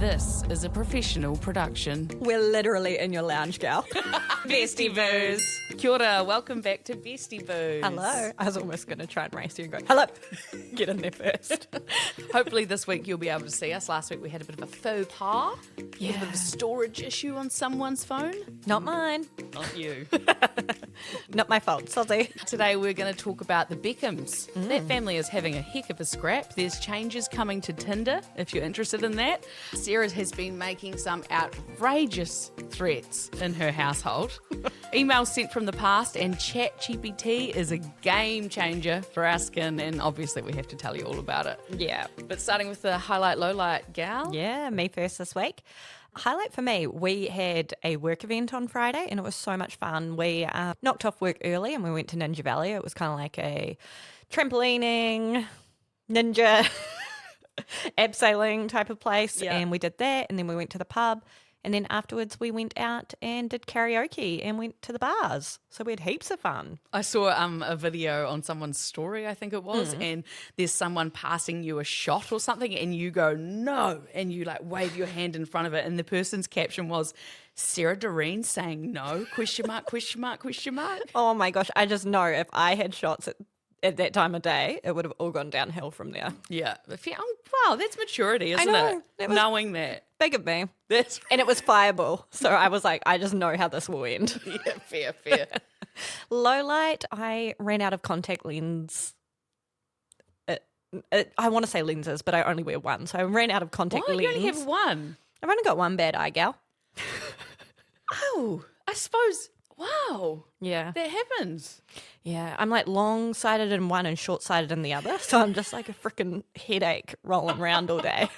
This is a professional production. We're literally in your lounge, gal. Bestie Boos. Kia ora, welcome back to Bestie Boos. Hello. I was almost going to try and race you and go, hello. Get in there first. Hopefully this week you'll be able to see us. Last week we had a bit of a faux pas. We had a bit of a storage issue on someone's phone. Not mine. Not you. Not my fault, sorry. Today we're going to talk about the Beckhams. That family is having a heck of a scrap. There's changes coming to Tinder, if you're interested in that. Sarah has been making some outrageous threats in her household. Emails sent from the past, and ChatGPT is a game changer for our skin, and obviously we have to tell you all about it. Yeah. But starting with the highlight, lowlight, gal. Yeah, me first this week. Highlight for me, we had a work event on Friday and it was so much fun. We knocked off work early and we went to Ninja Valley. It was kind of like a trampolining, ninja, abseiling type of place. Yeah. And we did that and then we went to the pub. And then afterwards we went out and did karaoke and went to the bars. So we had heaps of fun. I saw a video on someone's story, I think it was, and there's someone passing you a shot or something and you go, no, and you like wave your hand in front of it and the person's caption was, Sarah Doreen saying no, question mark, question mark, question mark. Oh my gosh, I just know if I had shots at that time of day, it would have all gone downhill from there. Yeah. Wow, that's maturity, isn't know. it? Knowing that. Big of me. That's And it was fireball. So I was like, I just know how this will end. yeah, fair. Low light, I ran out of contact lens. I want to say lenses, but I only wear one. So I ran out of contact What? lens. You only have one? I've only got one bad eye, gal. Oh, I suppose, wow. Yeah. That happens. Yeah. I'm like long-sighted in one and short-sighted in the other. So I'm just like a freaking headache rolling around all day.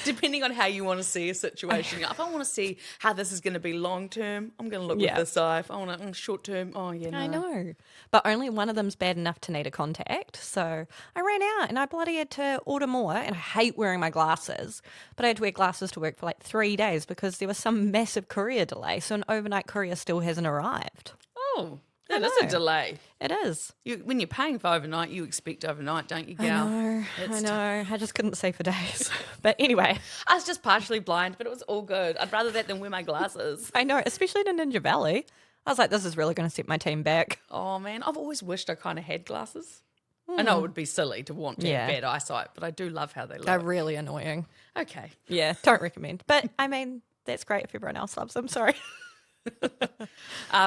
Depending on how you want to see a situation. If I want to see how this is going to be long term, I'm going to look Yeah. with this eye. If I want to short term, oh yeah, no. I know. But only one of them's bad enough to need a contact. So I ran out and I bloody had to order more. And I hate wearing my glasses. But I had to wear glasses to work for like 3 days because there was some massive courier delay. So an overnight courier still hasn't arrived. Oh, that is a know. delay. It is. When you're paying for overnight, you expect overnight, don't you, gal? I know. I just couldn't see for days. But anyway, I was just partially blind, but it was all good. I'd rather that than wear my glasses. I know, especially in Ninja Valley. I was like, this is really going to set my team back. Oh, man, I've always wished I kind of had glasses. I know it would be silly to want to have Yeah. bad eyesight, but I do love how they look. They're really annoying. Okay. Yeah, don't recommend. But I mean, that's great if everyone else loves them. Sorry.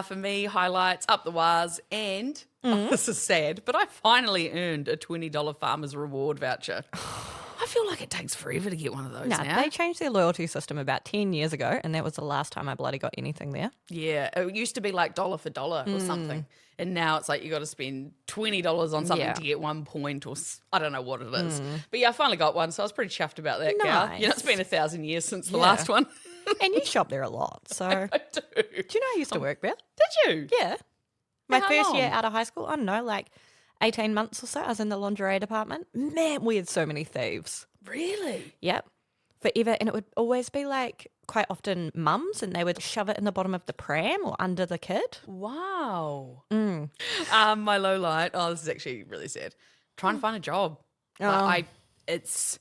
For me, highlights, up the waz, and this is sad, but I finally earned a $20 Farmers Reward voucher. I feel like it takes forever to get one of those now. They changed their loyalty system about 10 years ago, and that was the last time I bloody got anything there. Yeah, it used to be like dollar for dollar or something. And now it's like you got to spend $20 on something Yeah. to get 1 point or I don't know what it is. But yeah, I finally got one, so I was pretty chuffed about that, gal. You know, it's been 1,000 years since the Yeah. last one. And you shop there a lot, so. I do. Do you know I used to work there? Did you? Yeah. My How first year long? out of high school, I don't know, like 18 months or so, I was in the lingerie department. Man, we had so many thieves. Really? Yep. Forever. And it would always be like quite often mums and they would shove it in the bottom of the pram or under the kid. Wow. My low light. Oh, this is actually really sad. Trying to find a job. Like, it's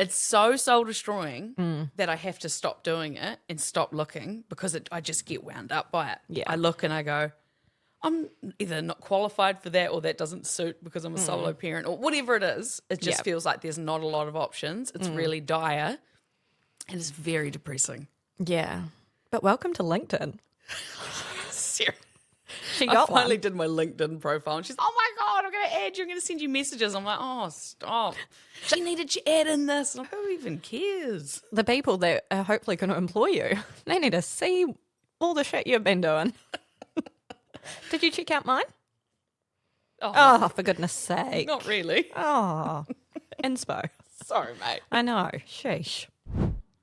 so soul destroying that I have to stop doing it and stop looking because I just get wound up by it. Yeah. I look and I go, I'm either not qualified for that or that doesn't suit because I'm a solo parent or whatever it is. It just Yeah. feels like there's not a lot of options. It's really dire and it's very depressing. Yeah. But welcome to LinkedIn. Seriously. She I got finally one. did my LinkedIn profile and she's, oh my God, I'm going to add you. I'm going to send you messages. I'm like, oh, stop. She needed to add in this. I'm like, who even cares? The people that are hopefully going to employ you, they need to see all the shit you've been doing. Did you check out mine? Oh, for goodness sake. Not really. Oh, inspo. Sorry, mate. I know. Sheesh.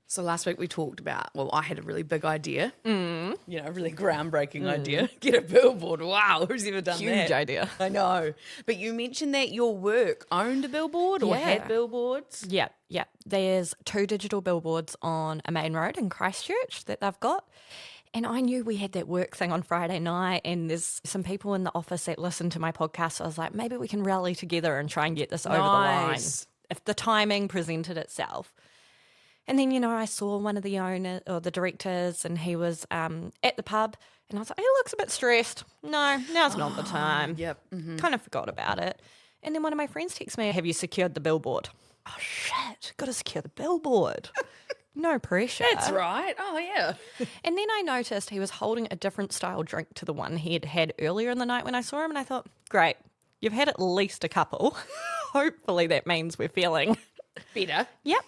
So last week we talked about, well, I had a really big idea, you know, a really groundbreaking idea. Get a billboard. Wow, who's ever done that? Huge idea. I know. But you mentioned that your work owned a billboard or Yeah. had billboards. Yeah. There's 2 digital billboards on a main road in Christchurch that they've got. And I knew we had that work thing on Friday night and there's some people in the office that listen to my podcast. So I was like, maybe we can rally together and try and get this over the line Nice. if the timing presented itself. And then, I saw one of the owner or the directors, and he was at the pub, and I was like, he looks a bit stressed. No, now's not the time. Yep. Mm-hmm. Kind of forgot about it. And then one of my friends texted me, have you secured the billboard? Oh, shit, got to secure the billboard. No pressure. That's right. Oh, yeah. And then I noticed he was holding a different style drink to the one he had had earlier in the night when I saw him, and I thought, great, you've had at least a couple. Hopefully that means we're feeling better. Yep.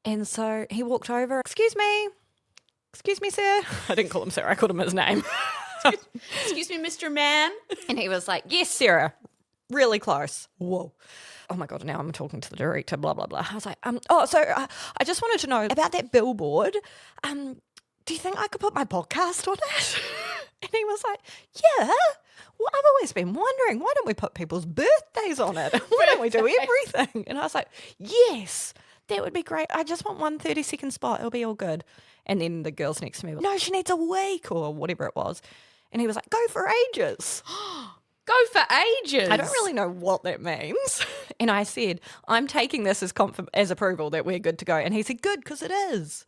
And so he walked over, excuse me, sir. I didn't call him sir, I called him his name. Excuse me, Mr. Man. And he was like, yes, Sarah, really close. Whoa. Oh my God, now I'm talking to the director, blah, blah, blah. I was like, I just wanted to know about that billboard. Do you think I could put my podcast on it? And he was like, yeah. Well, I've always been wondering, why don't we put people's birthdays on it? Why don't we do everything? And I was like, yes, that would be great. I just want 1 30-second spot. It'll be all good. And then the girls next to me were like, no, she needs a week or whatever it was. And he was like, go for ages. Go for ages. I don't really know what that means. And I said, I'm taking this as approval that we're good to go. And he said, good, because it is.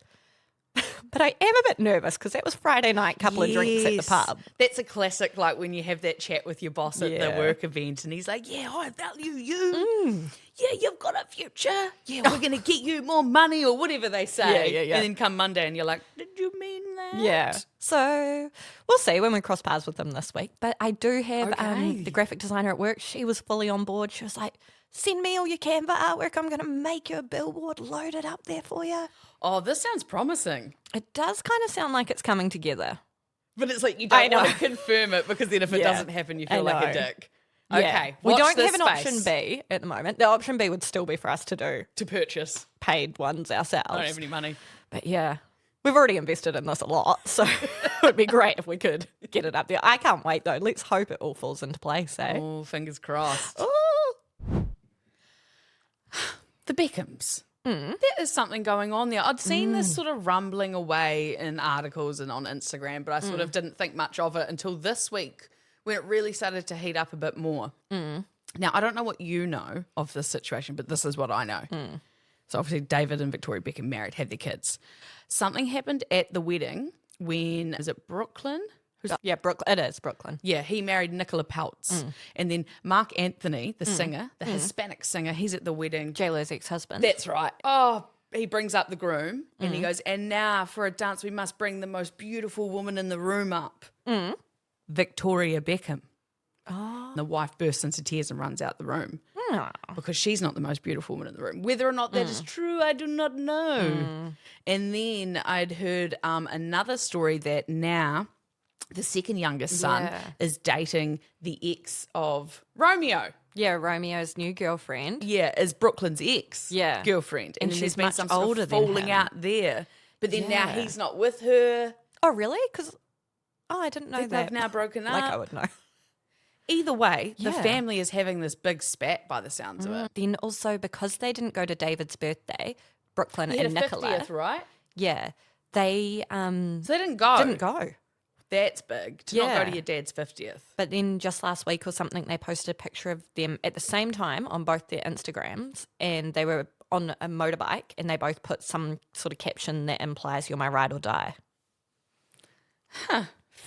But I am a bit nervous because that was Friday night, couple of drinks at the pub. That's a classic, like when you have that chat with your boss at the work event and he's like, yeah, I value you. Yeah, you've got a future. Yeah, we're going to get you more money or whatever they say. Yeah. And then come Monday and you're like, did you mean that? Yeah. So we'll see when we cross paths with them this week. But I do have the graphic designer at work. She was fully on board. She was like, send me all your Canva artwork. I'm going to make you a billboard, load it up there for you. Oh, this sounds promising. It does kind of sound like it's coming together. But it's like you don't want to confirm it because then if it doesn't happen, you feel like a dick. Yeah. Okay, we don't have an space. option B at the moment. The option B would still be for us to do To purchase. paid ones ourselves. I don't have any money. But yeah, we've already invested in this a lot, so it would be great if we could get it up there. I can't wait though. Let's hope it all falls into place, eh? Oh, fingers crossed. Oh. The Beckhams. There is something going on there. I'd seen this sort of rumbling away in articles and on Instagram, but I sort of didn't think much of it until this week when it really started to heat up a bit more. Now, I don't know what you know of this situation, but this is what I know. So obviously David and Victoria Beckham married, had their kids. Something happened at the wedding when, is it Brooklyn? Yeah, Brooklyn. It is Brooklyn. Yeah, he married Nicola Peltz. And then Marc Anthony, the singer, the Hispanic singer, he's at the wedding. J-Lo's ex-husband. That's right. Oh, he brings up the groom and he goes, and now for a dance, we must bring the most beautiful woman in the room up. Victoria Beckham. Oh. The wife bursts into tears and runs out the room because she's not the most beautiful woman in the room. Whether or not that is true, I do not know. And then I'd heard another story that now the second youngest son is dating the ex of Romeo. Yeah, Romeo's new girlfriend. Yeah, is Brooklyn's ex girlfriend. And then she's there's been much some sort older of than falling him. out there. But then now he's not with her. Oh, really? Because, I didn't know that. They've now broken up. Like I would know. Either way, the Yeah. family is having this big spat by the sounds of it. Then also, because they didn't go to David's birthday, Brooklyn He had and a Nicola. 50th, right? Yeah. They So they didn't go. didn't go. That's big. To not Yeah. go to your dad's 50th. But then just last week or something, they posted a picture of them at the same time on both their Instagrams, and they were on a motorbike, and they both put some sort of caption that implies "You're my ride or die."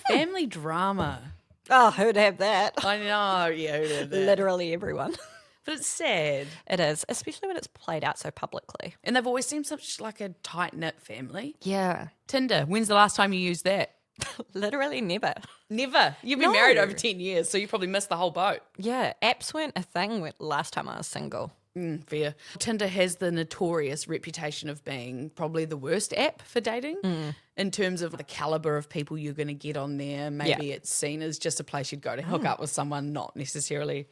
Family drama. Oh, who'd have that? I know. Yeah, who did that? Literally everyone. But it's sad. It is, especially when it's played out so publicly. And they've always seemed such like a tight-knit family. Yeah. Tinder. When's the last time you used that? Literally never. Never. You've been No. married over 10 years, so you probably missed the whole boat. Yeah, apps weren't a thing last time I was single. Fair. Tinder has the notorious reputation of being probably the worst app for dating in terms of the caliber of people you're going to get on there. Maybe it's seen as just a place you'd go to hook up with someone, not necessarily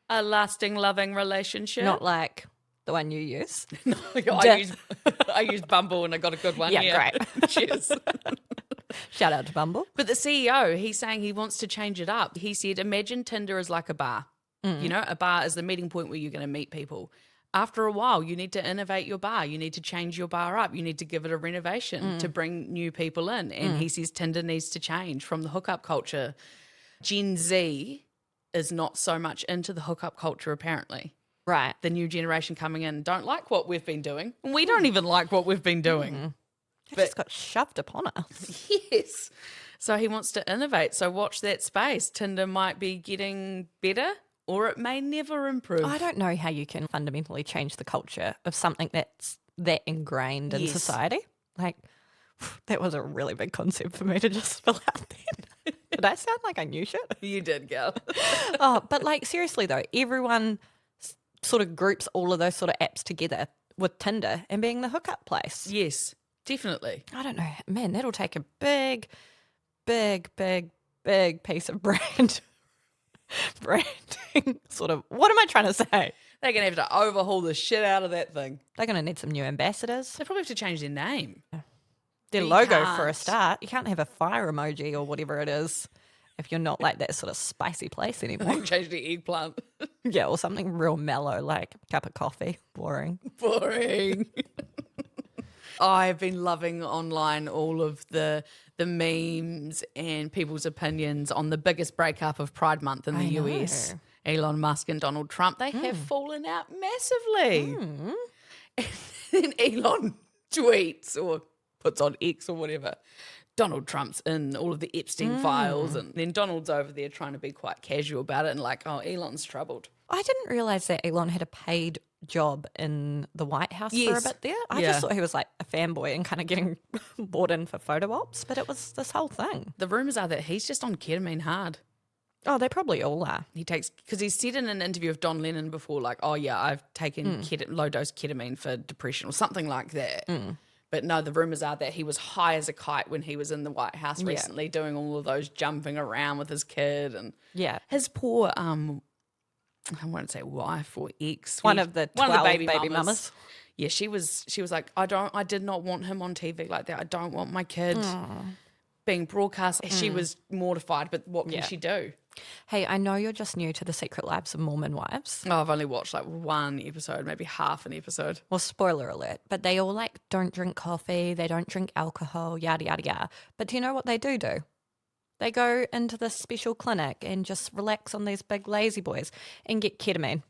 a lasting, loving relationship. Not like the one you use. No, I use Bumble and I got a good one. Yeah, great. Cheers. Shout out to Bumble. But the CEO, he's saying he wants to change it up. He said, imagine Tinder is like a bar. You know, a bar is the meeting point where you're going to meet people. After a while, you need to innovate your bar. You need to change your bar up. You need to give it a renovation to bring new people in. And he says Tinder needs to change from the hookup culture. Gen Z is not so much into the hookup culture, apparently. Right. The new generation coming in don't like what we've been doing. And we don't even like what we've been doing. It just got shoved upon us. Yes. So he wants to innovate. So watch that space. Tinder might be getting better or it may never improve. I don't know how you can fundamentally change the culture of something that's that ingrained in Yes. society. Like, that was a really big concept for me to just spill out then. Did I sound like I knew shit? You did, girl. Oh, but like, seriously though, everyone sort of groups all of those sort of apps together with Tinder and being the hookup place. Yes, definitely. I don't know. Man, that'll take a big piece of branding sort of. What am I trying to say? They're going to have to overhaul the shit out of that thing. They're going to need some new ambassadors. They probably have to change their name. Their You logo for a can't. start. You can't have a fire emoji or whatever it is if you're not like that sort of spicy place anymore. Change the eggplant. Yeah, or something real mellow, like a cup of coffee. Boring. Boring. I've been loving online all of the memes and people's opinions on the biggest breakup of Pride Month in the US. Elon Musk and Donald Trump, they have fallen out massively. And then Elon tweets or puts on X or whatever, Donald Trump's in all of the Epstein files, and then Donald's over there trying to be quite casual about it and like, oh, Elon's troubled. I didn't realise that Elon had a paid job in the White House for a Yes. bit there. I Yeah. just thought he was like a fanboy and kind of getting brought in for photo ops, but it was this whole thing. The rumours are that he's just on ketamine hard. Oh, they probably all are. He takes, because he said in an interview with Don Lennon before, like, oh yeah, I've taken low dose ketamine for depression or something like that. But no, the rumours are that he was high as a kite when he was in the White House recently, doing all of those jumping around with his kid and Yeah. his poor I won't say wife or ex. One of the 12 baby mamas. Yeah, she was like, I did not want him on TV like that. I don't want my kid being broadcast. She was mortified, but what can she do? Hey, I know you're just new to the Secret Lives of Mormon Wives. Oh, I've only watched like one episode, maybe half an episode. Well, spoiler alert, but they all like don't drink coffee, they don't drink alcohol, yada, yada, yada. But do you know what they do? They go into this special clinic and just relax on these big lazy boys and get ketamine.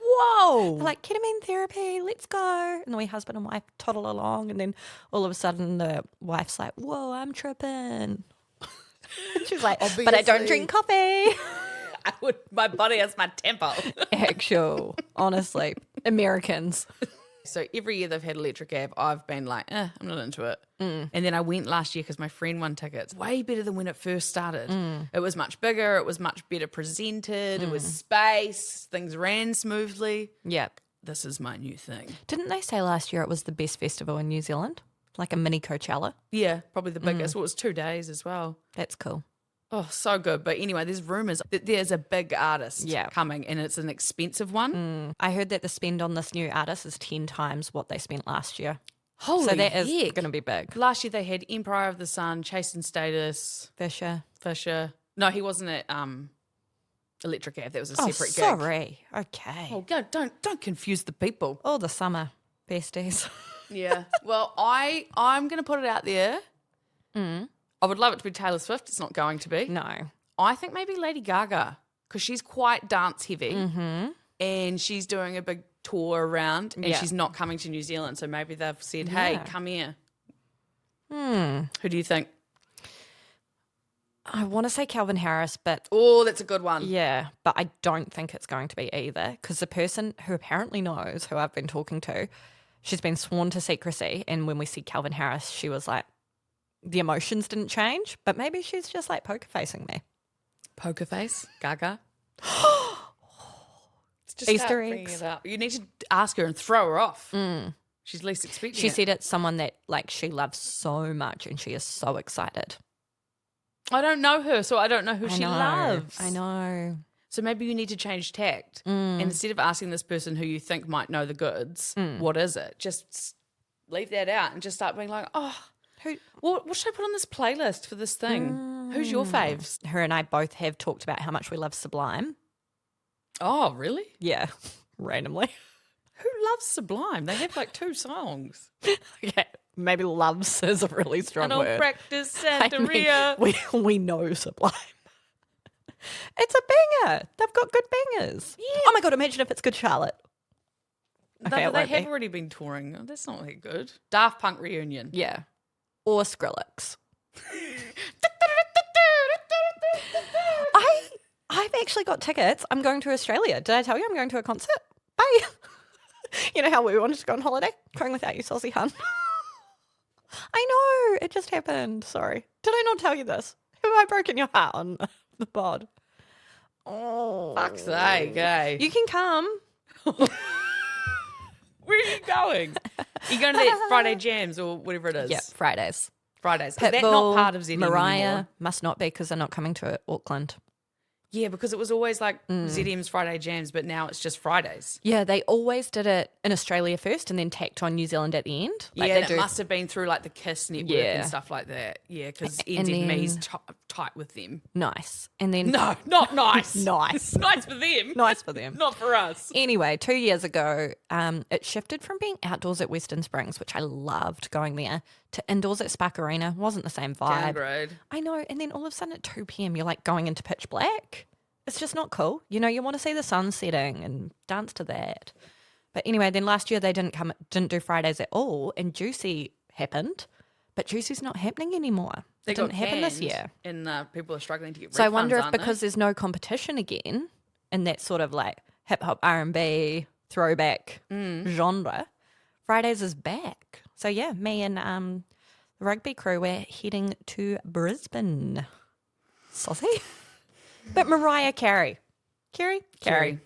Whoa! They're like, ketamine therapy, let's go. And the husband and wife toddle along, and then all of a sudden the wife's like, whoa, I'm tripping. She's like, but I don't drink coffee. My body has my temper. Actual, honestly, Americans. So every year they've had Electric Ave, I've been like, I'm not into it. And then I went last year because my friend won tickets. Way better than when it first started. It was much bigger. It was much better presented. It was space. Things ran smoothly. Yep. This is my new thing. Didn't they say last year it was the best festival in New Zealand? Like a mini Coachella? Yeah, probably the biggest. Well, it was 2 days as well. That's cool. Oh, so good. But anyway, there's rumours that there's a big artist coming and it's an expensive one. I heard that the spend on this new artist is 10 times what they spent last year. Holy So that is heck. going to be big. Last year they had Empire of the Sun, Chase and Status, Fisher. No, he wasn't at Electric Ave. That was a separate gig. Sorry. Okay. Oh, don't confuse the people. All the summer besties. Yeah. Well, I'm going to put it out there. I would love it to be Taylor Swift. It's not going to be. No. I think maybe Lady Gaga because she's quite dance heavy and she's doing a big tour around and she's not coming to New Zealand. So maybe they've said, hey, come here. Who do you think? I want to say Calvin Harris, but Oh, that's a good one. yeah, but I don't think it's going to be either because the person who apparently knows, who I've been talking to, she's been sworn to secrecy. And when we see Calvin Harris, she was like, the emotions didn't change, but maybe she's just like poker facing me. Poker face, Gaga. Just Easter start bringing eggs. it up. You need to ask her and throw her off. She's least expecting She it. said it's someone that like she loves so much and she is so excited. I don't know her, so I don't know who she loves. I know. So maybe you need to change tact. And instead of asking this person who you think might know the goods, what is it? Just leave that out and just start being like, oh, what should I put on this playlist for this thing? Who's your faves? Her and I both have talked about how much we love Sublime. Oh, really? Yeah, randomly. Who loves Sublime? They have like 2 songs. Okay, maybe loves is a really strong I don't word. practice I mean, Santeria. we know Sublime. It's a banger. They've got good bangers. Yeah. Oh my God, imagine if it's Good Charlotte. Okay, they it won't have be. already been touring. Oh, that's not that good. Daft Punk reunion. Yeah. Or Skrillex. I've actually got tickets. I'm going to Australia. Did I tell you I'm going to a concert? Bye. You know how we wanted to go on holiday? Going without you, Saucy hun. I know. It just happened. Sorry. Did I not tell you this? Have I broken your heart on the pod? Oh. Fuck's sake, eh? You can come. Where are you going? You going to that Friday Jams or whatever it is? Yeah, Fridays. Fridays. Is that not part of ZDM Mariah anymore? must not be because they're not coming to Auckland. Yeah, because it was always like ZDM's Friday Jams, but now it's just Fridays. Yeah, they always did it in Australia first and then tacked on New Zealand at the end. Like Yeah, they and do. it must have been through like the KISS network Yeah. and stuff like that. Yeah, because And NZME's then- tight with them. Nice. And then No, not nice. Nice. Nice for them. Nice for them. Not for us. Anyway, 2 years ago, it shifted from being outdoors at Western Springs, which I loved going there, to indoors at Spark Arena. Wasn't the same vibe. Downgrade. I know. And then all of a sudden at 2 p.m, you're like going into pitch black. It's just not cool. You know, you want to see the sun setting and dance to that. But anyway, then last year they didn't do Fridays at all, and Juicy happened, but Juicy's not happening anymore. They It didn't got happen this canned year. And people are struggling to get refunds, So I wonder if aren't they? because there's no competition again in that sort of like hip hop R&B throwback genre, Fridays is back. So yeah, me and the rugby crew, we're heading to Brisbane. Saucy. But Mariah Carey. Carey.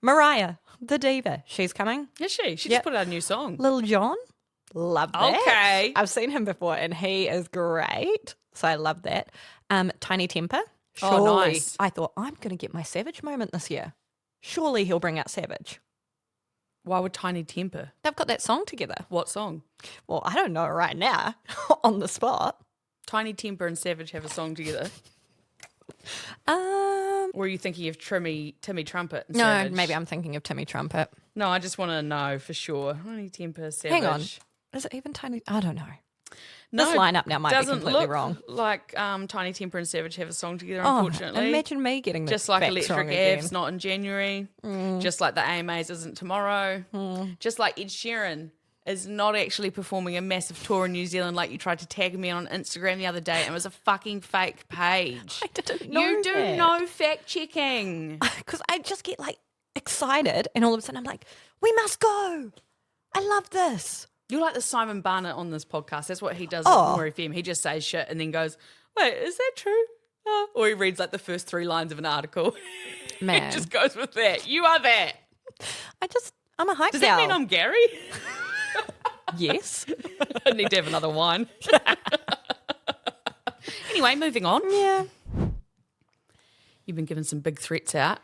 Mariah, the diva. She's coming. Is she? She Yep. just put out a new song. Lil Jon. Love that. Okay. I've seen him before and he is great. So I love that. Tiny Temper. Oh, Surely, nice. I thought, I'm going to get my Savage moment this year. Surely he'll bring out Savage. Why would Tiny Temper? They've got that song together. What song? Well, I don't know right now on the spot. Tiny Temper and Savage have a song together. Um, Or are you thinking of Timmy Trumpet and no, Savage? maybe I'm thinking of Timmy Trumpet. No, I just want to know for sure. Tiny Temper, Savage. Hang on. Is it even Tiny? I don't know. No, This lineup now might be doesn't completely look wrong. like Tiny Temper and Savage have a song together, Oh, unfortunately. imagine me getting the Just like facts Electric wrong again. Av's not in January. Just like the AMAs isn't tomorrow. Just like Ed Sheeran is not actually performing a massive tour in New Zealand like you tried to tag me on Instagram the other day and it was a fucking fake page. I didn't know You do that. no fact checking. Because I just get like excited and all of a sudden I'm like, we must go. I love this. You're like the Simon Barnett on this podcast. That's what he does Oh. at More FM. He just says shit and then goes, wait, is that true? Or he reads like the first 3 lines of an article. Man. He just goes with that. You are that. I'm a hype Does gal. that mean I'm Gary? Yes. I need to have another wine. Anyway, moving on. Yeah. You've been given some big threats out.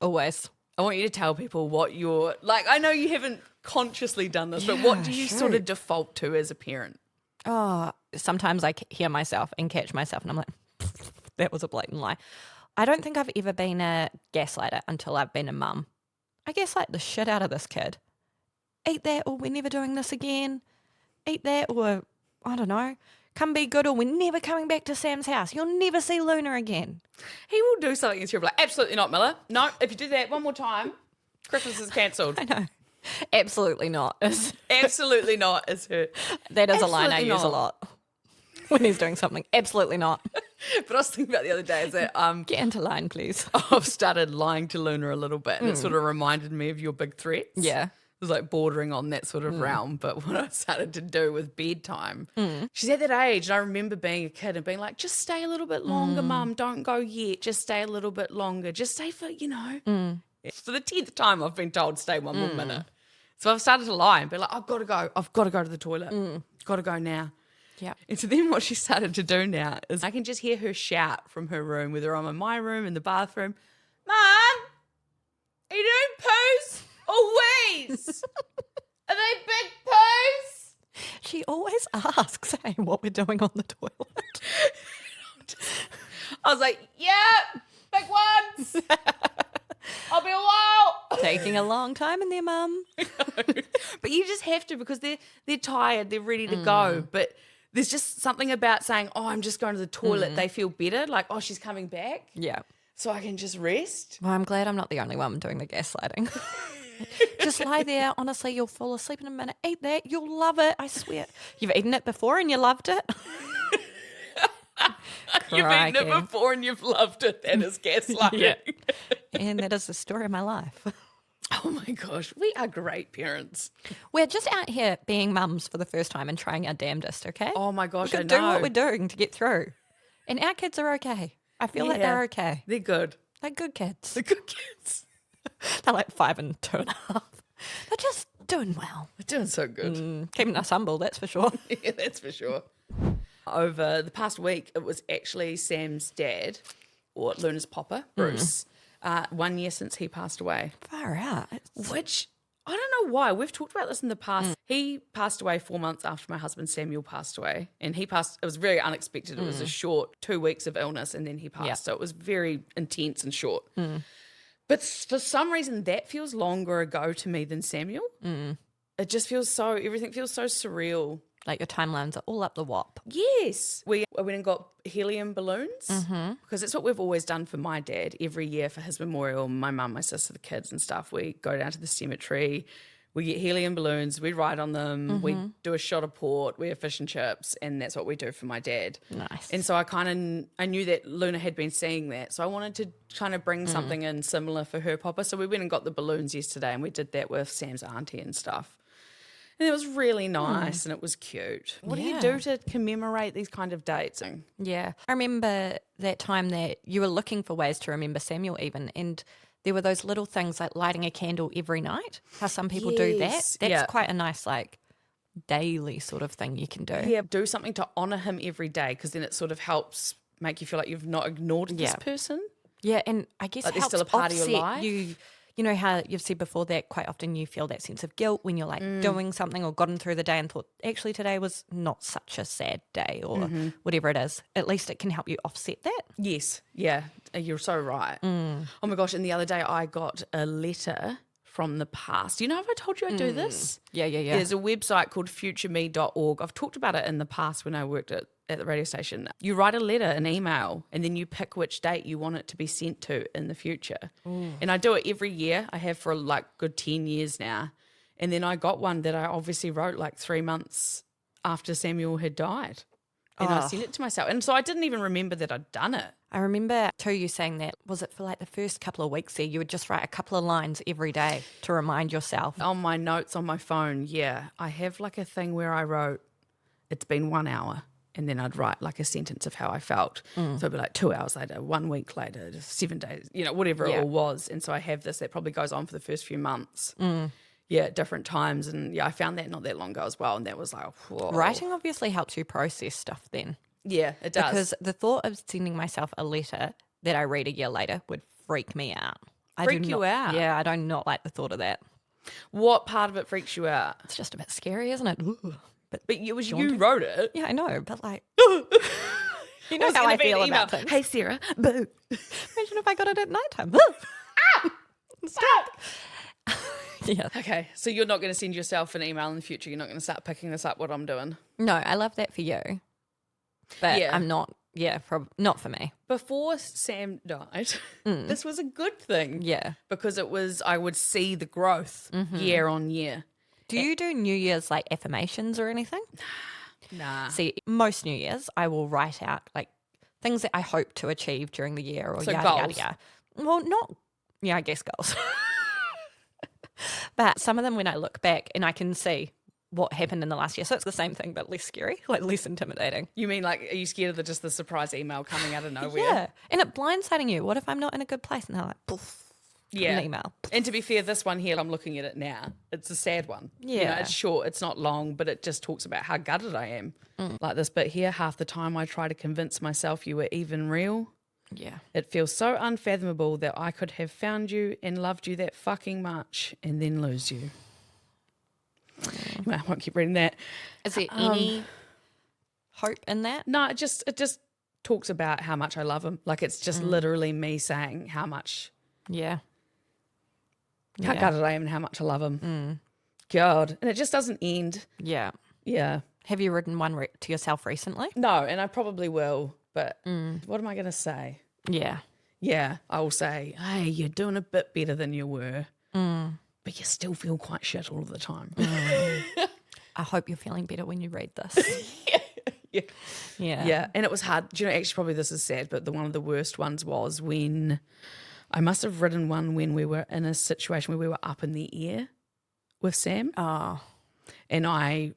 Always. I want you to tell people what you're like. I know you haven't consciously done this, but what do you sort of default to as a parent? Oh, sometimes I hear myself and catch myself and I'm like, that was a blatant lie. I don't think I've ever been a gaslighter until I've been a mum. I gaslight the shit out of this kid. Eat that or we're never doing this again. Eat that or, I don't know, come be good or we're never coming back to Sam's house. You'll never see Luna again. He will do something and you'll be like, absolutely not, Miller. No, if you do that one more time, Christmas is cancelled. I know. Absolutely not. Absolutely not is her. That is a line I Absolutely use a not. lot when he's doing something. Absolutely not. But I was thinking about the other day is that Get into line, please. I've started lying to Luna a little bit and it sort of reminded me of your big threats. Yeah. It was like bordering on that sort of realm. But what I started to do with bedtime, she's at that age. And I remember being a kid and being like, just stay a little bit longer, Mum. Don't go yet. Just stay a little bit longer. Just stay for, For the 10th time I've been told stay one more minute. So I've started to lie and be like, I've got to go. I've got to go to the toilet. Got to go now. Yeah. And so then what she started to do now is I can just hear her shout from her room, whether I'm in my room, in the bathroom, Mum, are you doing poos or wees? Are they big poos? She always asks, hey, what we're doing on the toilet. I was like, yeah, big ones. I'll be a while. Taking a long time in there, Mum. But you just have to because they're tired, they're ready to go. But there's just something about saying, oh, I'm just going to the toilet. They feel better. Like, oh, she's coming back. Yeah. So I can just rest. Well, I'm glad I'm not the only one doing the gaslighting. Just lie there. Honestly, you'll fall asleep in a minute. Eat that. You'll love it. I swear. You've eaten it before and you loved it. You've eaten it before and you've loved it. That is gaslighting. Yeah. And that is the story of my life. Oh my gosh, we are great parents. We're just out here being mums for the first time and trying our damnedest, okay? Oh my gosh, we're I know. doing what we're doing to get through. And our kids are okay. I feel like they're okay. They're good. They're good kids. They're good kids. They're like 5 and 2.5. They're just doing well. They're doing so good. Keeping us humble, that's for sure. Yeah, that's for sure. Over the past week, it was actually Sam's dad, or Luna's papa, Bruce, 1 year since he passed away. Far out. Which, I don't know why. We've talked about this in the past. He passed away 4 months after my husband Samuel passed away. And he passed, it was very unexpected. It was a short 2 weeks of illness and then he passed. Yeah. So it was very intense and short. But for some reason, that feels longer ago to me than Samuel. It just feels everything feels so surreal. Like your timelines are all up the wop. Yes. I went and got helium balloons because that's what we've always done for my dad every year for his memorial. My mum, my sister, the kids and stuff. We go down to the cemetery, we get helium balloons, we ride on them, we do a shot of port, we have fish and chips, and that's what we do for my dad. Nice. And so I knew that Luna had been seeing that. So I wanted to kind of bring something in similar for her papa. So we went and got the balloons yesterday and we did that with Sam's auntie and stuff. And it was really nice and it was cute. What do you do to commemorate these kind of dates? Yeah. I remember that time that you were looking for ways to remember Samuel even, and there were those little things like lighting a candle every night, how some people do that. That's quite a nice like daily sort of thing you can do. Yeah, do something to honour him every day because then it sort of helps make you feel like you've not ignored this person. Yeah, and I guess Like it they're helps still a part of your offset life. You know how you've said before that quite often you feel that sense of guilt when you're like doing something or gotten through the day and thought, actually today was not such a sad day or whatever it is. At least it can help you offset that. Yes, yeah, you're so right. Oh my gosh, and the other day I got a letter from the past. You know, have I told you I do this? Yeah. There's a website called futureme.org. I've talked about it in the past when I worked at the radio station. You write a letter, an email, and then you pick which date you want it to be sent to in the future. And I do it every year. I have for like good 10 years now. And then I got one that I obviously wrote like 3 months after Samuel had died. And I sent it to myself. And so I didn't even remember that I'd done it. I remember too you saying that, was it for like the first couple of weeks there, you would just write a couple of lines every day to remind yourself? On my notes on my phone, yeah. I have like a thing where I wrote, it's been 1 hour. And then I'd write like a sentence of how I felt. So it'd be like 2 hours later, 1 week later, 7 days, whatever it all was. And so I have this that probably goes on for the first few months. Yeah, at different times. And yeah, I found that not that long ago as well. And that was like, whoa. Writing obviously helps you process stuff then. Yeah, it does. Because the thought of sending myself a letter that I read a year later would freak me out. Freak you out? Yeah, I do not like the thought of that. What part of it freaks you out? It's just a bit scary, isn't it? Ooh. But it was you wrote it. Yeah, I know, but like, you know how I feel about things. Hey, Sarah, boo. Imagine if I got it at nighttime. Stop. Yeah. Okay, so you're not going to send yourself an email in the future. You're not going to start picking this up, what I'm doing. No, I love that for you. But Yeah. I'm not, not for me. Before Sam died, this was a good thing. Yeah. Because I would see the growth year on year. Do you do New Year's like affirmations or anything? Nah. See, most New Year's I will write out like things that I hope to achieve during the year or So yada, goals. yada, yada. Well, I guess goals. But some of them when I look back and I can see what happened in the last year. So it's the same thing but less scary, like less intimidating. You mean like, are you scared of just the surprise email coming out of nowhere? Yeah. And it blindsiding you. What if I'm not in a good place? And they're like, poof. Yeah. An email. And to be fair, this one here, I'm looking at it now. It's a sad one. Yeah. It's short, it's not long, but it just talks about how gutted I am. Like this bit here, half the time I try to convince myself you were even real. Yeah. It feels so unfathomable that I could have found you and loved you that fucking much and then lose you. I won't keep reading that. Is there any hope in that? No, it just talks about how much I love him. Like it's just literally me saying how gutted I am and how much I love him. God. And it just doesn't end. Yeah. Yeah. Have you written one to yourself recently? No, and I probably will, but what am I going to say? Yeah. Yeah, I will say, hey, you're doing a bit better than you were, but you still feel quite shit all the time. I hope you're feeling better when you read this. Yeah. Yeah. And it was hard. Do you know, actually, probably this is sad, but one of the worst ones was when I must have written one when we were in a situation where we were up in the air with Sam. Oh. And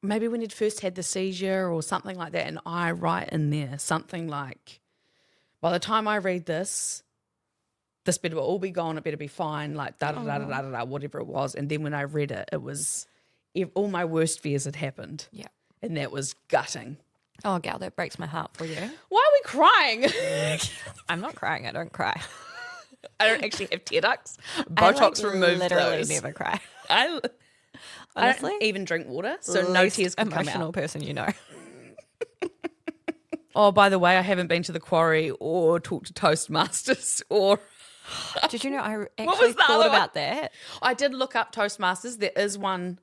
maybe when he'd first had the seizure or something like that, and I write in there something like, by the time I read this better all be gone, it better be fine, like da-da-da-da-da-da, whatever it was. And then when I read it, it was, all my worst fears had happened. Yeah. And that was gutting. Oh, gal, that breaks my heart for you. Why are we crying? I'm not crying. I don't cry. I don't actually have tear ducts. Botox removed literally those. never cry. I Honestly? don't even drink water, so no tears can come emotional out. person you know. Oh, by the way, I haven't been to the quarry or talked to Toastmasters or... Did you know I was actually the other thought one? about that? I did look up Toastmasters. There is one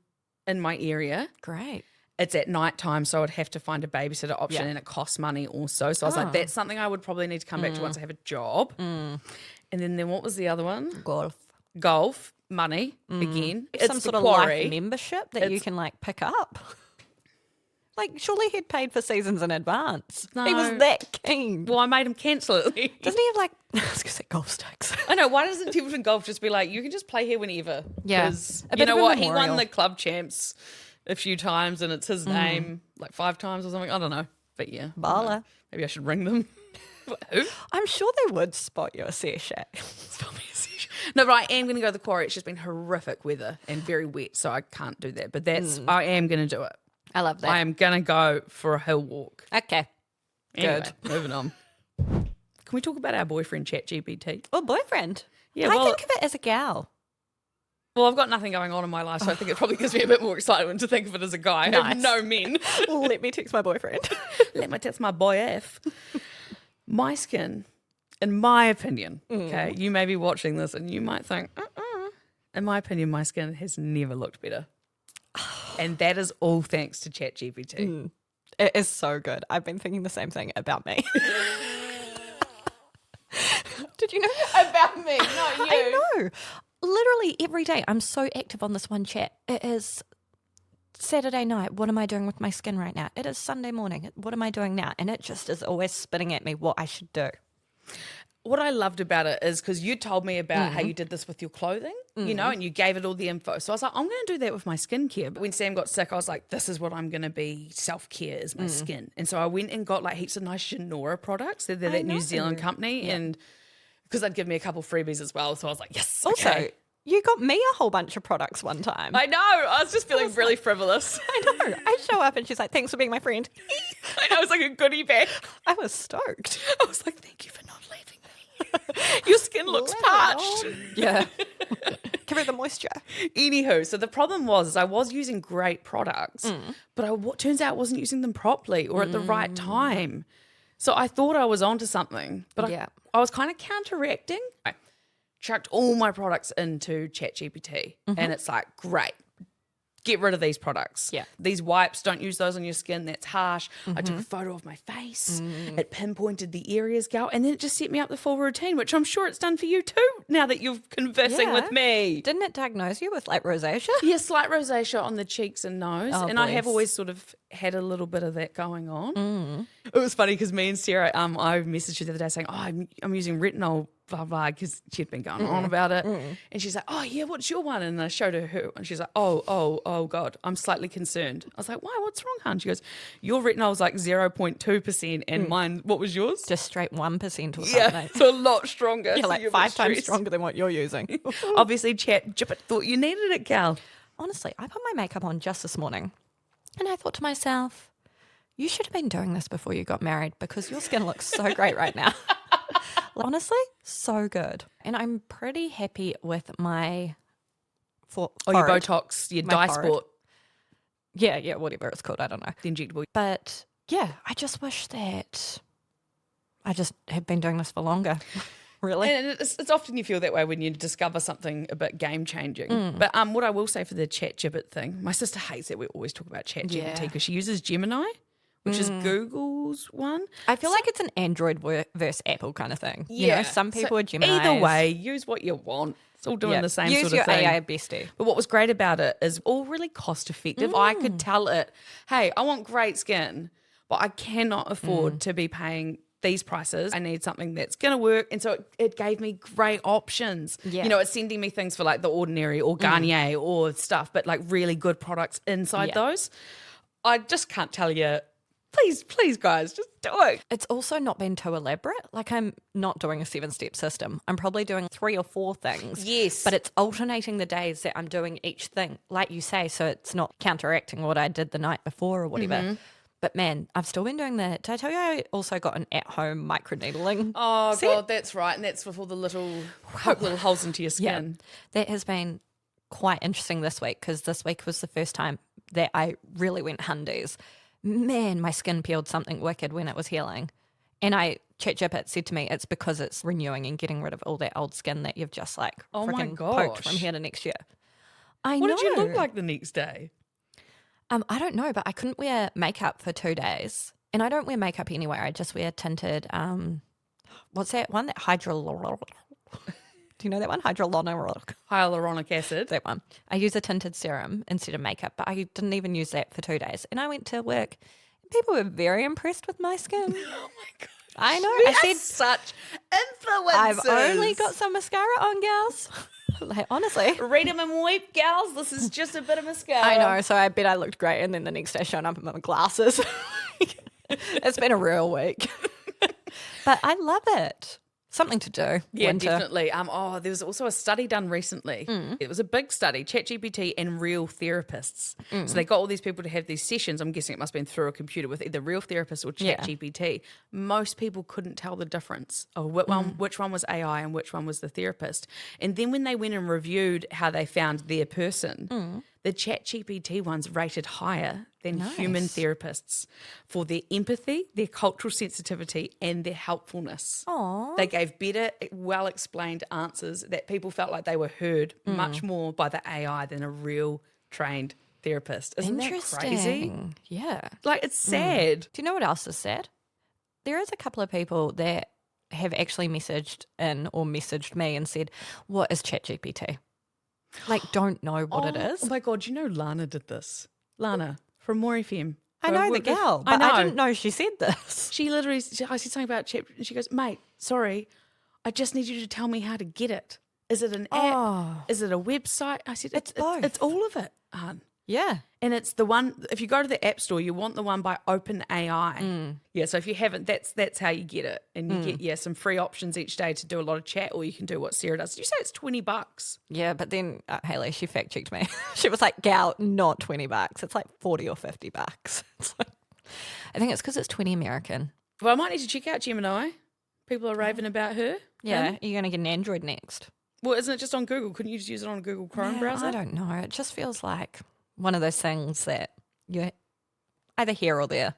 in my area. Great. It's at night time, so I'd have to find a babysitter option, Yeah. and it costs money also. So I was like, that's something I would probably need to come back to once I have a job. And then what was the other one? Golf. Golf, money, again. It's Some the sort of quarry. life membership that you can like pick up. Like, surely he'd paid for seasons in advance. He was No. that keen. Well, I made him cancel it. Doesn't he have like, I was going to say golf sticks. I know. Why doesn't Templeton Golf just be like, you can just play here whenever? Yeah. 'Cause A you bit know of a what? He memorial. won the club champs a few times and it's his name like 5 times or something. I don't know. But yeah. Baller. Maybe I should ring them. Who? I'm sure they would spot your session. No, but I am going to go to the quarry. It's just been horrific weather and very wet, so I can't do that. But I am going to do it. I love that. I am going to go for a hill walk. Okay. Anyway, Good. moving on. Can we talk about our boyfriend ChatGPT? Well, boyfriend. Yeah, I well- think of it as a gal. Well, I've got nothing going on in my life, so I think it probably gives me a bit more excitement to think of it as a guy. I Nice. have no men. Let me text my boyfriend. Let me text my boy F. My skin, in my opinion, okay, you may be watching this and you might think, in my opinion, my skin has never looked better. And that is all thanks to ChatGPT. It is so good. I've been thinking the same thing about me. Did you know? About me, not you. I know. Literally every day, I'm so active on this one chat. It is Saturday night. What am I doing with my skin right now? It is Sunday morning. What am I doing now? And it just is always spitting at me what I should do. What I loved about it is because you told me about how you did this with your clothing, you know, and you gave it all the info. So I was like, I'm going to do that with my skincare. But when Sam got sick, I was like, this is what I'm going to be. Self-care is my skin. And so I went and got like heaps of nice Genora products. They're that New Zealand company. And because they'd give me a couple freebies as well. So I was like, yes, Also, okay. you got me a whole bunch of products one time. I know. I was just feeling really frivolous. I know. I show up and she's like, thanks for being my friend. I know. It was like a goodie bag. I was stoked. I was like, thank you for not leaving me. Your skin looks parched. Yeah. Give it the moisture. Anywho, so the problem was I was using great products, but what turns out I wasn't using them properly or at the right time. So I thought I was onto something, but I was kind of counteracting. I chucked all my products into ChatGPT and it's like, great. Get rid of these products. Yeah. These wipes, don't use those on your skin. That's harsh. I took a photo of my face. It pinpointed the areas, gal. And then it just set me up the full routine, which I'm sure it's done for you too, now that you're conversing with me. Didn't it diagnose you with like rosacea? Yeah, slight rosacea on the cheeks and nose. Oh, and I have bless. always sort of had a little bit of that going on. It was funny because me and Sarah, I messaged her the other day saying, I'm using retinol, blah, blah, because she'd been going on about it. And she's like, oh, yeah, what's your one? And I showed her. And she's like, oh, God, I'm slightly concerned. I was like, why? What's wrong, hon? She goes, your retinol's like 0.2% and mine, what was yours? Just straight 1% or something. Yeah, so a lot stronger. Yeah, So like you're a bit 5 times stressed. stronger than what you're using. Obviously, ChatGPT thought you needed it, gal. Honestly, I put my makeup on just this morning and I thought to myself, you should have been doing this before you got married because your skin looks so great right now. Honestly, so good. And I'm pretty happy with my Your forehead. Botox, your My dye forehead. sport, Yeah, whatever it's called. I don't know. the injectable. But yeah, I just wish that I just had been doing this for longer. Really? And it's often you feel that way when you discover something a bit game changing. But what I will say for the ChatGPT thing, my sister hates that we always talk about ChatGPT because she uses Gemini, which is Google's one. I feel like it's an Android versus Apple kind of thing. You know, some people are Gemini. Either way, use what you want. It's all doing the same Use sort of thing. Use your AI bestie. But what was great about it is all really cost effective. I could tell it, hey, I want great skin, but I cannot afford to be paying these prices. I need something that's going to work. And so it gave me great options. Yeah. You know, it's sending me things for like The Ordinary or Garnier or stuff, but like really good products inside those. I just can't tell you. Please, guys, just do it. It's also not been too elaborate. Like, I'm not doing a 7-step system. I'm probably doing 3 or 4 things. Yes. But it's alternating the days that I'm doing each thing, like you say, so it's not counteracting what I did the night before or whatever. But man, I've still been doing that. Did I tell you I also got an at-home microneedling? Oh, set? God, that's right. And that's with all the little holes into your skin. That has been quite interesting this week because this week was the first time that I really went hundies. Man, my skin peeled something wicked when it was healing. And ChatGPT said to me, it's because it's renewing and getting rid of all that old skin that you've just like freaking poked from here to next year. I know. What did you look like the next day? I don't know, but I couldn't wear makeup for 2 days. And I don't wear makeup anywhere. I just wear tinted, what's that one? That do you know that one? Hyaluronic acid. That one. I use a tinted serum instead of makeup, but I didn't even use that for 2 days. And I went to work and people were very impressed with my skin. Oh my God. I know. We I said, are such influencers. I've only got some mascara on, gals. Like, honestly. Read them and weep, gals. This is just a bit of mascara. I know. So I bet I looked great. And then the next day showing up in my glasses. It's been a real week. But I love it. Something to do. Yeah, winter. definitely. There was also a study done recently. It was a big study, ChatGPT and real therapists. So they got all these people to have these sessions. I'm guessing it must have been through a computer with either real therapists or ChatGPT. Most people couldn't tell the difference of which one was AI and which one was the therapist. And then when they went and reviewed how they found their person, the ChatGPT ones rated higher than human therapists for their empathy, their cultural sensitivity, and their helpfulness. Aww. They gave better, well-explained answers that people felt like they were heard much more by the AI than a real trained therapist. Isn't that crazy? Yeah. Like, it's sad. Do you know what else is sad? There is a couple of people that have actually messaged me and said, what is ChatGPT? Like, don't know what it is. Oh my God, you know Lana did this. Lana from More FM. I know the gal, but I didn't know she said this. She literally, I said something about Chat, and she goes, mate, sorry, I just need you to tell me how to get it. Is it an app? Is it a website? I said, it's both. It's all of it, hon. Yeah. And it's the one, if you go to the App Store, you want the one by OpenAI. Yeah, so if you haven't, that's how you get it. And you get, some free options each day to do a lot of chat, or you can do what Sarah does. Did you say it's $20? Yeah, but then Hayley, she fact-checked me. She was like, gal, not $20. It's like $40 or $50. It's like, I think it's because it's 20 American. Well, I might need to check out Gemini. People are raving about her. Yeah, you're going to get an Android next. Well, isn't it just on Google? Couldn't you just use it on a Google Chrome browser? I don't know. It just feels like one of those things that you're either here or there.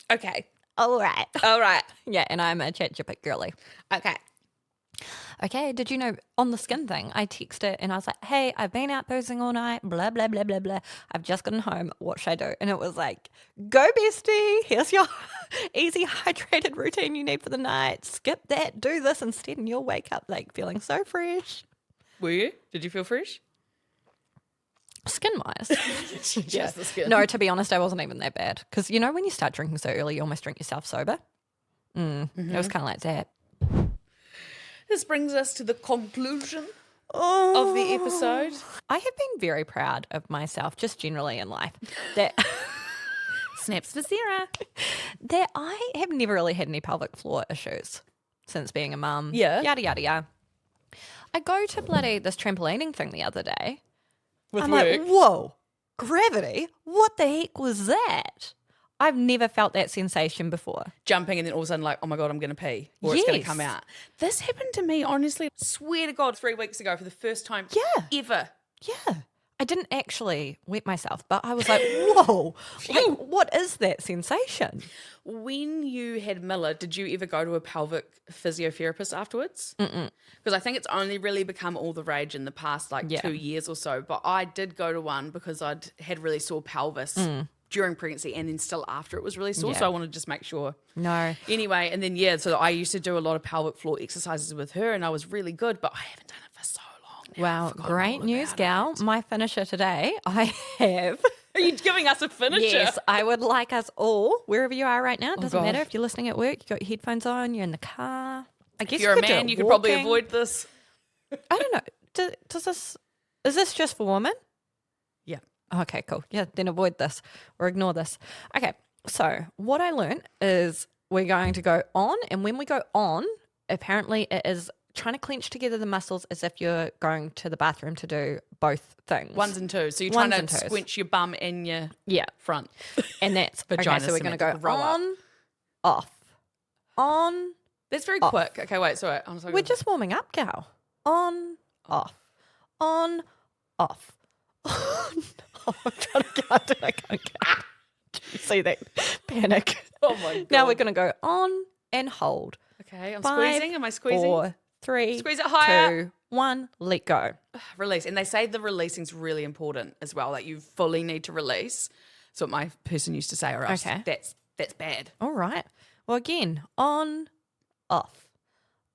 Okay. All right. Yeah, and I'm a ChatGPT girly. Okay, did you know on the skin thing, I texted and I was like, hey, I've been out boozing all night, blah, blah, blah, blah, blah. I've just gotten home. What should I do? And it was like, go bestie. Here's your easy hydrated routine you need for the night. Skip that. Do this instead and you'll wake up like feeling so fresh. Were you? Did you feel fresh? Skin-wise. Just the skin. No, to be honest, I wasn't even that bad. Because, you know, when you start drinking so early, you almost drink yourself sober. It was kind of like that. This brings us to the conclusion of the episode. I have been very proud of myself, just generally in life, that Snaps for Sarah. that I have never really had any pelvic floor issues since being a mum. Yeah. Yada, yada, yada. I go to bloody this trampolining thing the other day. I'm work. like, whoa, gravity? What the heck was that? I've never felt that sensation before. Jumping and then all of a sudden like, oh my God, I'm going to pee or it's going to Yes. come out. This happened to me, honestly, swear to God, 3 weeks ago for the first time ever. Yeah. I didn't actually wet myself, but I was like, whoa, like, what is that sensation? When you had Miller, did you ever go to a pelvic physiotherapist afterwards? Because I think it's only really become all the rage in the past 2 years or so. But I did go to one because I'd had really sore pelvis during pregnancy and then still after it was really sore. Yeah. So I wanted to just make sure. No. Anyway, and then, so I used to do a lot of pelvic floor exercises with her and I was really good, but I haven't done it for so long now. Wow, great news, gal. My finisher today, I have... Are you giving us a finisher? Yes, I would like us all, wherever you are right now, it doesn't matter if you're listening at work, you got your headphones on, you're in the car. I guess if you're you a could do man, it you could probably walking. avoid this. I don't know. Is this just for women? Yeah. Okay, cool. Yeah, then avoid this or ignore this. Okay, so what I learned is we're going to go on, and when we go on, apparently it is trying to clench together the muscles as if you're going to the bathroom to do both things. Ones and twos. So you're Ones trying and to twos. squinch your bum and your front. And that's Vagina okay, so we're going to go cement, roll up. on, off, on. That's very Off. quick. Okay, wait, sorry. I'm sorry. We're just warming up, gal. On, off, on, off. On, off. I'm trying to count it. I can't count. Do you see that panic? Oh my God. Now we're going to go on and hold. Okay, I'm 5, squeezing. Am I squeezing? 4, 3, Squeeze it higher. 2, 1, let go. Release. And they say the releasing's really important as well. Like you fully need to release. That's what my person used to say, or else Okay. that's bad. All right. Well, again, on, off,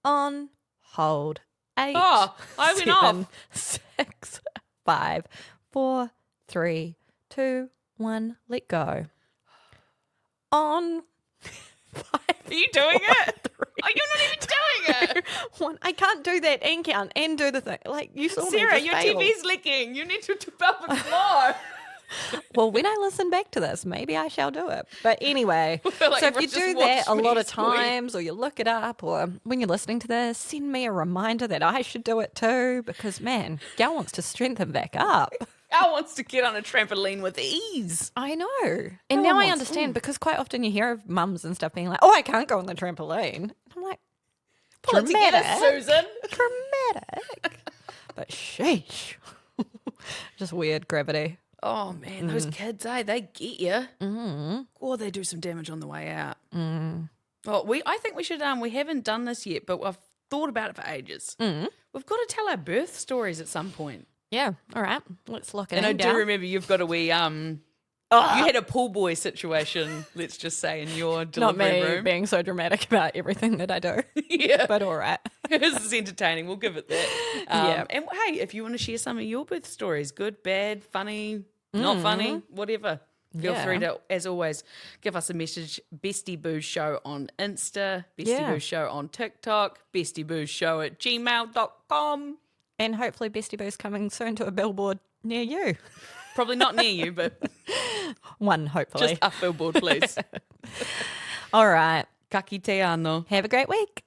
on, hold. 8, Oh, I went 7, off. 6, 5, 4, 3, 2, 1, let go. On. 5, Are you doing it? 3, Oh, you're not even doing it. 1. I can't do that and count and do the thing. Like you saw Sarah, me just your fail. TV's licking. You need to pelvic floor. Well, when I listen back to this, maybe I shall do it. But anyway, Like so if you everyone just do that a watch lot me of times or you look it up or when you're listening to this, send me a reminder that I should do it too because, man, Gal wants to strengthen back up. Al wants to get on a trampoline with ease. I know. And No now one I wants- understand because quite often you hear of mums and stuff being like, oh, I can't go on the trampoline. I'm like, Pull it together, Susan. Dramatic. But sheesh. Just weird gravity. Oh, man, those kids, they get you. Mm-hmm. Or they do some damage on the way out. Well, I think we should, we haven't done this yet, but I've thought about it for ages. We've got to tell our birth stories at some point. Yeah. All right. Let's lock it And I in do down. remember you've got a wee, you had a pool boy situation, let's just say, in your Not delivery me room. being so dramatic about everything that I do. Yeah. But all right. This is entertaining. We'll give it that. Yeah. And hey, if you want to share some of your birth stories, good, bad, funny, not funny, whatever, feel Yeah. free to, as always, give us a message. Bestie Boo Show on Insta, Bestie Yeah. Boo Show on TikTok, Bestie Boo Show at gmail.com. And hopefully Bestie Boo's coming soon to a billboard near you. Probably not near you, but One, hopefully. just a billboard, please. All right. Kaki te ano. Have a great week.